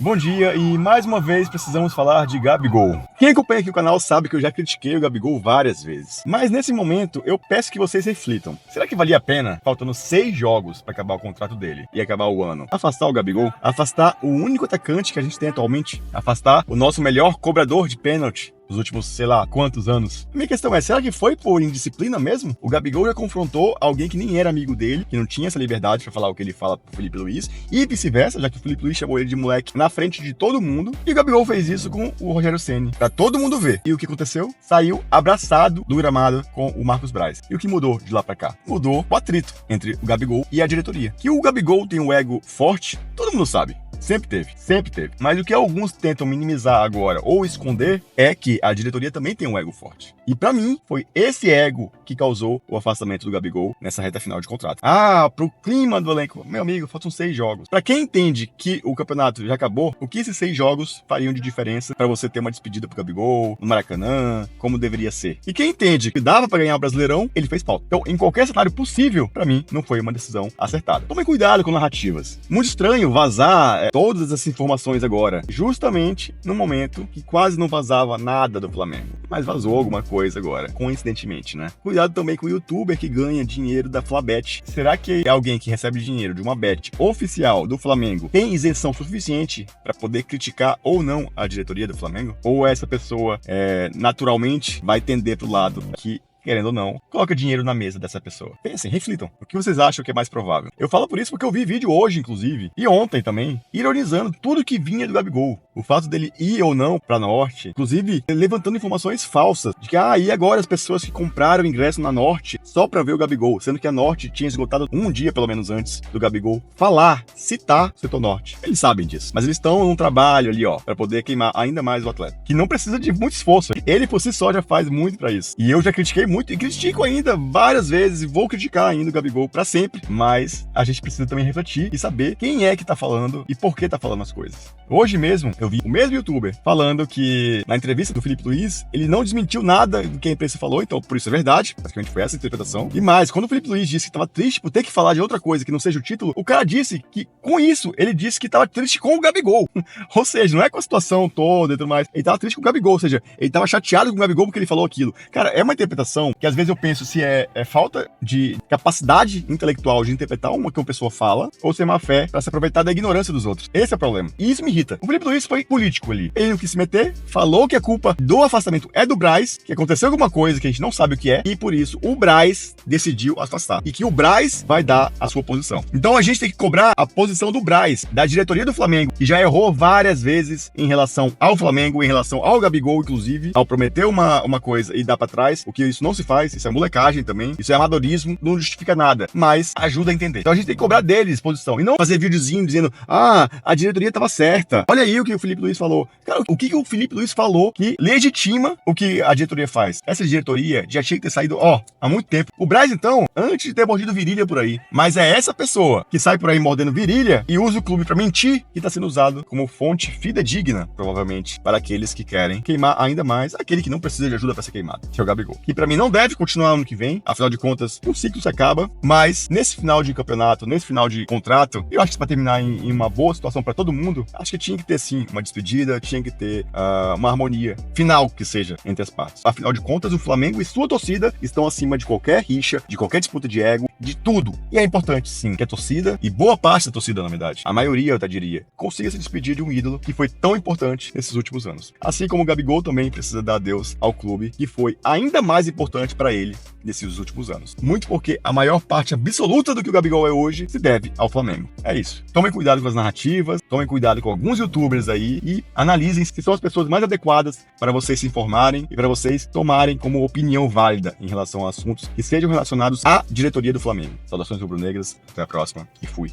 Bom dia e mais uma vez precisamos falar de Gabigol. Quem acompanha aqui o canal sabe que eu já critiquei o Gabigol várias vezes. Mas nesse momento eu peço que vocês reflitam. Será que valia a pena, faltando 6 jogos para acabar o contrato dele e acabar o ano, afastar o Gabigol? Afastar o único atacante que a gente tem atualmente? Afastar o nosso melhor cobrador de pênalti nos últimos, sei lá, quantos anos? A minha questão é, será que foi por indisciplina mesmo? O Gabigol já confrontou alguém que nem era amigo dele, que não tinha essa liberdade pra falar o que ele fala pro Felipe Luiz, e vice-versa, já que o Felipe Luiz chamou ele de moleque na frente de todo mundo, e o Gabigol fez isso com o Rogério Ceni, pra todo mundo ver. E o que aconteceu? Saiu abraçado do gramado com o Marcos Braz. E o que mudou de lá pra cá? Mudou o atrito entre o Gabigol e a diretoria. Que o Gabigol tem um ego forte, todo mundo sabe. Sempre teve, sempre teve. Mas o que alguns tentam minimizar agora ou esconder é que a diretoria também tem um ego forte. E pra mim, foi esse ego que causou o afastamento do Gabigol nessa reta final de contrato. Pro clima do elenco, meu amigo, faltam 6 jogos. Pra quem entende que o campeonato já acabou, o que esses 6 jogos fariam de diferença pra você ter uma despedida pro Gabigol, no Maracanã, como deveria ser? E quem entende que dava pra ganhar o Brasileirão, ele fez falta. Então, em qualquer cenário possível, pra mim, não foi uma decisão acertada. Tomem cuidado com narrativas. Muito estranho vazar todas essas informações agora, justamente no momento que quase não vazava nada do Flamengo, mas vazou alguma coisa agora, coincidentemente, né? Cuidado também com o youtuber que ganha dinheiro da Flabet. Será que alguém que recebe dinheiro de uma bet oficial do Flamengo tem isenção suficiente para poder criticar ou não a diretoria do Flamengo? Ou essa pessoa naturalmente vai tender pro lado que, querendo ou não, coloca dinheiro na mesa dessa pessoa? Pensem, reflitam. O que vocês acham que é mais provável? Eu falo por isso porque eu vi vídeo hoje, inclusive, e ontem também, ironizando tudo que vinha do Gabigol. O fato dele ir ou não pra Norte, inclusive levantando informações falsas, de que, e agora as pessoas que compraram ingresso na Norte só pra ver o Gabigol, sendo que a Norte tinha esgotado um dia, pelo menos antes, do Gabigol citar o setor Norte. Eles sabem disso, mas eles estão num trabalho ali, pra poder queimar ainda mais o atleta, que não precisa de muito esforço. Ele, por si só, já faz muito pra isso. E eu já critiquei muito e critico ainda várias vezes e vou criticar ainda o Gabigol pra sempre, mas a gente precisa também refletir e saber quem é que tá falando e por que tá falando as coisas. Hoje mesmo eu vi o mesmo youtuber falando que na entrevista do Felipe Luiz ele não desmentiu nada do que a imprensa falou, então por isso é verdade, basicamente foi essa a interpretação. E mais, quando o Felipe Luiz disse que tava triste por ter que falar de outra coisa que não seja o título, o cara disse que com isso ele disse que tava triste com o Gabigol. Ou seja, não é com a situação toda e tudo mais, ele tava triste com o Gabigol, ou seja, ele tava chateado com o Gabigol porque ele falou aquilo. Cara, é uma interpretação que às vezes eu penso se é falta de capacidade intelectual de interpretar uma que uma pessoa fala, ou se é má fé pra se aproveitar da ignorância dos outros. Esse é o problema. E isso me irrita. O Felipe Luiz foi político ali. Ele não quis se meter, falou que a culpa do afastamento é do Braz, que aconteceu alguma coisa que a gente não sabe o que é, e por isso o Braz decidiu afastar. E que o Braz vai dar a sua posição. Então a gente tem que cobrar a posição do Braz, da diretoria do Flamengo, que já errou várias vezes em relação ao Flamengo, em relação ao Gabigol, inclusive, ao prometer uma coisa e dar pra trás, o que isso não se faz, isso é molecagem também, isso é amadorismo, não justifica nada, mas ajuda a entender. Então a gente tem que cobrar deles posição, e não fazer videozinho dizendo, a diretoria tava certa. Olha aí o que o Felipe Luiz falou. Cara, o que o Felipe Luiz falou que legitima o que a diretoria faz? Essa diretoria já tinha que ter saído, há muito tempo. O Braz, então, antes de ter mordido virilha por aí, mas é essa pessoa que sai por aí mordendo virilha e usa o clube pra mentir que tá sendo usado como fonte fidedigna, provavelmente, para aqueles que querem queimar ainda mais aquele que não precisa de ajuda pra ser queimado, que é o Gabigol. Que pra mim não deve continuar ano que vem, afinal de contas, o ciclo se acaba, mas nesse final de campeonato, nesse final de contrato, eu acho que pra terminar em uma boa situação pra todo mundo, acho que tinha que ter sim uma despedida, tinha que ter uma harmonia final que seja entre as partes. Afinal de contas, o Flamengo e sua torcida estão acima de qualquer rixa, de qualquer disputa de ego, de tudo. E é importante sim que a torcida, e boa parte da torcida na verdade, a maioria eu até diria, consiga se despedir de um ídolo que foi tão importante nesses últimos anos. Assim como o Gabigol também precisa dar adeus ao clube que foi ainda mais importante para ele nesses últimos anos. Muito porque a maior parte absoluta do que o Gabigol é hoje se deve ao Flamengo. É isso. Tomem cuidado com as narrativas, tomem cuidado com alguns youtubers aí e analisem se são as pessoas mais adequadas para vocês se informarem e para vocês tomarem como opinião válida em relação a assuntos que sejam relacionados à diretoria do Flamengo. Saudações rubro-negras, até a próxima e fui.